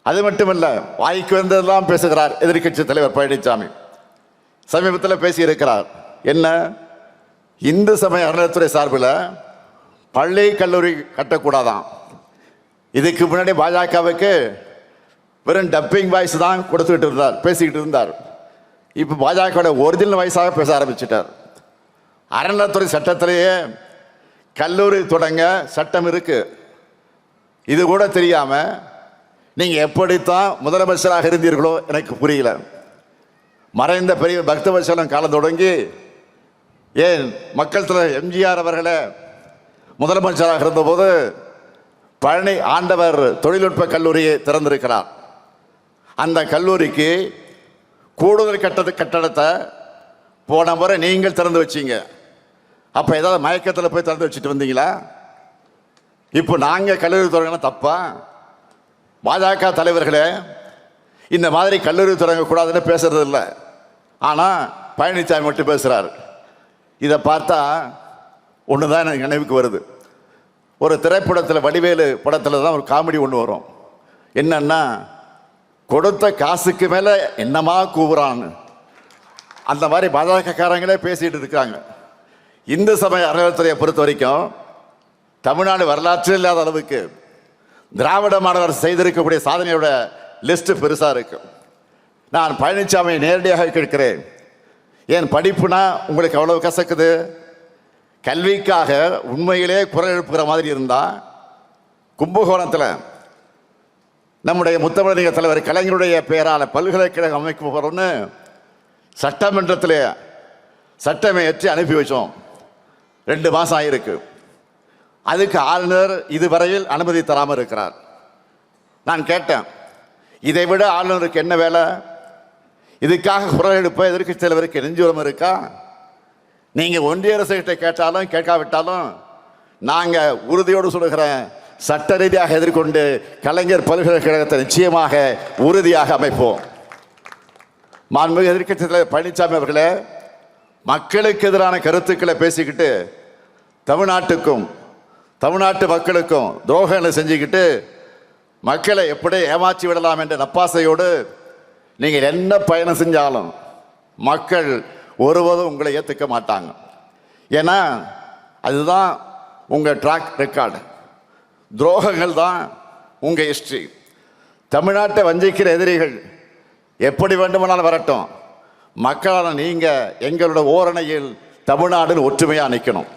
அது மட்டுமல்ல, வாய்க்கு வந்ததெல்லாம் பேசுகிறார் எதிர்க்கட்சி தலைவர் பழனிசாமி. சமீபத்தில் பேசியிருக்கிறார். என்ன, இந்து சமய அறநிலையத்துறை சார்பில் பள்ளி கல்லூரி கட்டக்கூடாதான். இதுக்கு முன்னாடி பாஜகவுக்கு வெறும் டப்பிங் வாய்ஸ் தான் கொடுத்துக்கிட்டு இருந்தார், பேசிக்கிட்டு இருந்தார். இப்போ பாஜக ஒரிஜினல் வாய்ஸாக பேச ஆரம்பிச்சிட்டார். அறநிலையத்துறை சட்டத்திலேயே கல்லூரி தொடங்க சட்டம் இருக்கு. இது கூட தெரியாம நீங்க எப்படித்தான் முதலமைச்சராக இருந்தீர்களோ எனக்கு புரியல. மறைந்த பெரிய பக்தவத்சலம் காலம் தொடங்கி ஏன் மக்கள் தலைவர் எம்ஜிஆர் அவர்களே முதலமைச்சராக இருந்தபோது பழனி ஆண்டவர் தொழில்நுட்ப கல்லூரியை திறந்திருக்கிறார். அந்த கல்லூரிக்கு கூடுதல் கட்டடத்தை போன முறை நீங்கள் திறந்து வச்சீங்க. அப்போ ஏதாவது மயக்கத்தில் போய் திறந்து வச்சுட்டு வந்தீங்களா? இப்போ நாங்கள் கல்லூரி தொடங்கினா தப்பா? பாஜக தலைவர்களே இந்த மாதிரி கல்லூரி தொடங்கக்கூடாதுன்னு பேசுறது இல்லை. ஆனால் பழனிசாமி மட்டும் பேசுகிறார். இதை பார்த்தா ஒன்று தான் எனக்கு நினைவுக்கு வருது. ஒரு திரைப்படத்தில், வடிவேலு படத்தில் தான் ஒரு காமெடி ஒன்று வரும். என்னன்னா, கொடுத்த காசுக்கு மேலே என்னமா கூவுறான்னு. அந்த மாதிரி பாஜகக்காரங்களே பேசிட்டு இருக்காங்க. இந்து சமய அறநிலையத்துறையை பொறுத்த வரைக்கும் தமிழ்நாடு வரலாற்றில் இல்லாத அளவுக்கு திராவிட மாடல் செய்திருக்கக்கூடிய சாதனையோட லிஸ்ட் பெருசாக இருக்கு. நான் பழனிசாமியை நேரடியாக கேட்கிறேன், ஏன் படிப்புனா உங்களுக்கு அவ்வளவு கசக்குது? கல்விக்காக உண்மையிலே குரல் எழுப்புகிற மாதிரி இருந்தா கும்பகோணத்தில் நம்முடைய முத்தமிழர் தலைவர் கலைஞருடைய பெயரால் பல்கலைக்கழகம் அமைக்க போகிறோம்னு சட்டமன்றத்தில் சட்டமே ஏற்றி அனுப்பி வச்சோம். 2 மாதம் ஆயிருக்கு. அதுக்கு ஆளுநர் இதுவரையில் அனுமதி தராமல் இருக்கிறார். நான் கேட்டேன், இதை விட ஆளுநருக்கு என்ன வேலை? இதுக்காக குரல் எழுப்ப எதிர்க்கட்சி தலைவருக்கு நெஞ்சுரம் இருக்கா? நீங்கள் ஒன்றிய அரசு கிட்ட கேட்டாலும் கேட்காவிட்டாலும் நாங்கள் உறுதியோடு சொல்லுகிறேன், சட்ட ரீதியாக எதிர்கொண்டு கலைஞர் பல்கலைக்கழகத்தை நிச்சயமாக உறுதியாக அமைப்போம். மாண்புமிகு எதிர்க்கட்சி தலைவர் பழனிசாமி அவர்களே, மக்களுக்கு எதிரான கருத்துக்களை பேசிக்கிட்டு தமிழ்நாட்டுக்கும் தமிழ்நாட்டு மக்களுக்கும் துரோகங்களை செஞ்சுக்கிட்டு மக்களை எப்படி ஏமாற்றி விடலாம் என்ற நப்பாசையோடு நீங்கள் என்ன பயணம் செஞ்சாலும் மக்கள் ஒருவதும் உங்களை ஏற்றுக்க மாட்டாங்க. ஏன்னா அதுதான் உங்கள் ட்ராக் ரெக்கார்டு. துரோகங்கள் தான் உங்கள் ஹிஸ்ட்ரி. தமிழ்நாட்டை வஞ்சிக்கிற எதிரிகள் எப்படி வேண்டுமானாலும் வரட்டும், மக்களால் நீங்கள் எங்களோட ஓரணையில் தமிழ்நாடு ஒற்றுமையாக நிற்கணும்.